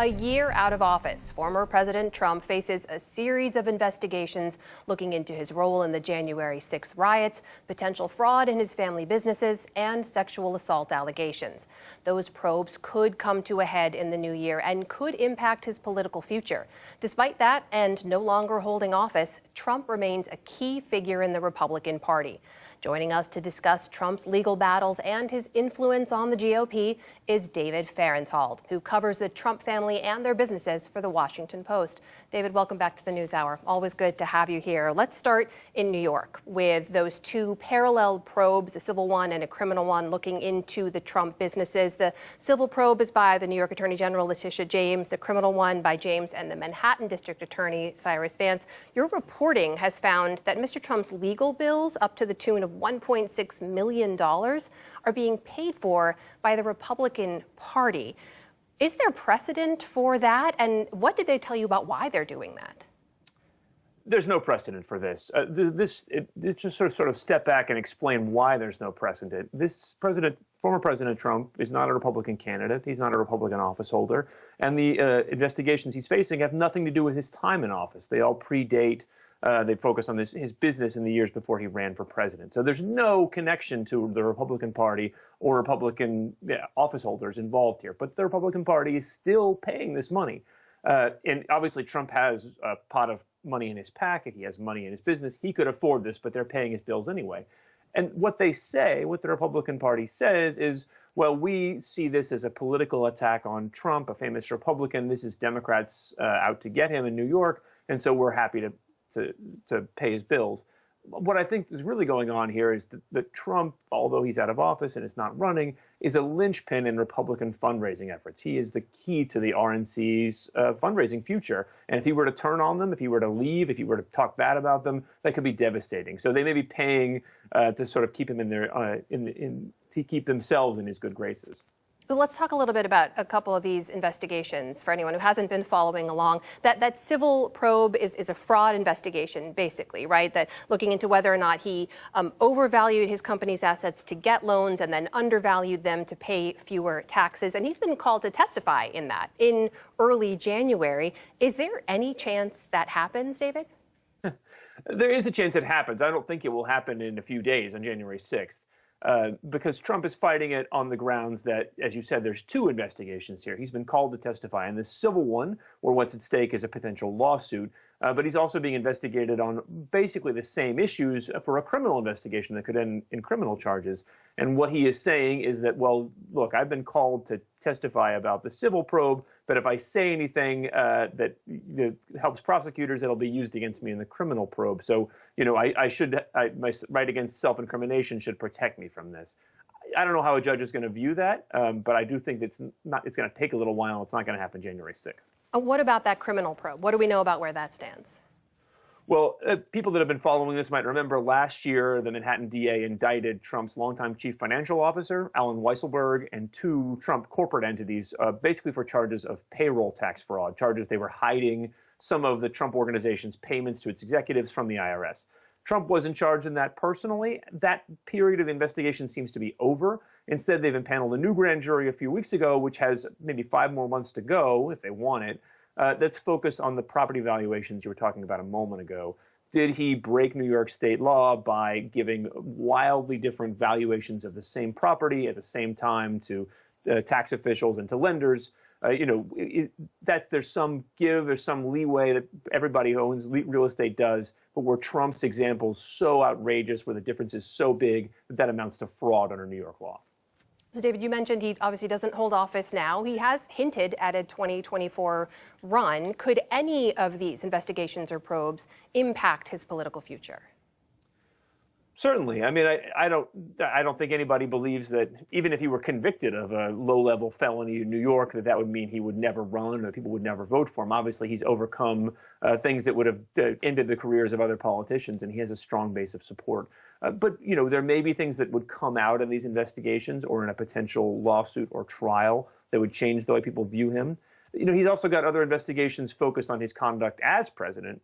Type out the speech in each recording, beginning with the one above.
A year out of office, former President Trump faces a series of investigations looking into his role in the January 6th riots, potential fraud in his family businesses, and sexual assault allegations. Those probes could come to a head in the new year and could impact his political future. Despite that, and no longer holding office, Trump remains a key figure in the Republican Party. Joining us to discuss Trump's legal battles and his influence on the GOP is David Fahrenthold, who covers the Trump family and their businesses for The Washington Post. David, welcome back to the NewsHour. Always good to have you here. Let's start in New York with those two parallel probes, a civil one and a criminal one, looking into the Trump businesses. The civil probe is by the New York Attorney General Letitia James, the criminal one by James and the Manhattan District Attorney Cyrus Vance. Your reporting has found that Mr. Trump's legal bills, up to the tune of $1.6 million, are being paid for by the Republican Party. Is there precedent for that? And what did they tell you about why they're doing that? There's no precedent for this. Just sort of step back and explain why there's no precedent. Former President Trump is not a Republican candidate. He's not a Republican office holder. And the investigations he's facing have nothing to do with his time in office. They all predate. They focus on his business in the years before he ran for president. So there's no connection to the Republican Party or Republican office holders involved here. But the Republican Party is still paying this money. And obviously, Trump has a pot of money in his pocket. He has money in his business. He could afford this, but they're paying his bills anyway. And what the Republican Party says is, well, we see this as a political attack on Trump, a famous Republican. This is Democrats out to get him in New York. And so we're happy to pay his bills. What I think is really going on here is that Trump, although he's out of office and is not running, is a linchpin in Republican fundraising efforts. He is the key to the RNC's fundraising future. And if he were to turn on them, if he were to leave, if he were to talk bad about them, that could be devastating. So they may be paying to sort of keep him in their to keep themselves in his good graces. So let's talk a little bit about a couple of these investigations for anyone who hasn't been following along. That civil probe is a fraud investigation, basically, right? That looking into whether or not he overvalued his company's assets to get loans and then undervalued them to pay fewer taxes. And he's been called to testify in that in early January. Is there any chance that happens, David? There is a chance it happens. I don't think it will happen in a few days on January 6th. Because Trump is fighting it on the grounds that, as you said, there's two investigations here. He's been called to testify in the civil one, where what's at stake is a potential lawsuit. But he's also being investigated on basically the same issues for a criminal investigation that could end in criminal charges. And what he is saying is that, well, look, I've been called to testify about the civil probe, but if I say anything that helps prosecutors, it'll be used against me in the criminal probe. So, my right against self-incrimination should protect me from this. I don't know how a judge is going to view that, but I do think it's going to take a little while. It's not going to happen January 6th. What about that criminal probe? What do we know about where that stands? Well, people that have been following this might remember last year the Manhattan DA indicted Trump's longtime chief financial officer, Alan Weisselberg, and two Trump corporate entities, basically for charges of payroll tax fraud, charges they were hiding some of the Trump organization's payments to its executives from the IRS. Trump was in charge in that personally. That period of investigation seems to be over. Instead, they've impaneled a new grand jury a few weeks ago, which has maybe 5 more months to go if they want it. That's focused on the property valuations you were talking about a moment ago. Did he break New York state law by giving wildly different valuations of the same property at the same time to tax officials and to lenders? There's some there's some leeway that everybody who owns real estate does, but where Trump's example is so outrageous, where the difference is so big, that amounts to fraud under New York law. So, David, you mentioned he obviously doesn't hold office now. He has hinted at a 2024 run. Could any of these investigations or probes impact his political future? Certainly. I mean, I don't think anybody believes that even if he were convicted of a low-level felony in New York, that would mean he would never run or people would never vote for him. Obviously, he's overcome things that would have ended the careers of other politicians, and he has a strong base of support. But, there may be things that would come out in these investigations or in a potential lawsuit or trial that would change the way people view him. He's also got other investigations focused on his conduct as president,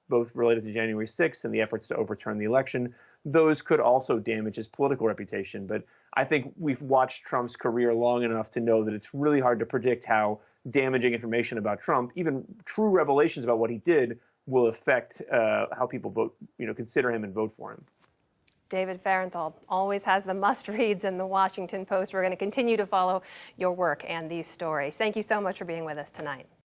both related to January 6th and the efforts to overturn the election. Those could also damage his political reputation. But I think we've watched Trump's career long enough to know that it's really hard to predict how damaging information about Trump, even true revelations about what he did, will affect how people vote, consider him and vote for him. David Fahrenthold always has the must-reads in the Washington Post. We're going to continue to follow your work and these stories. Thank you so much for being with us tonight.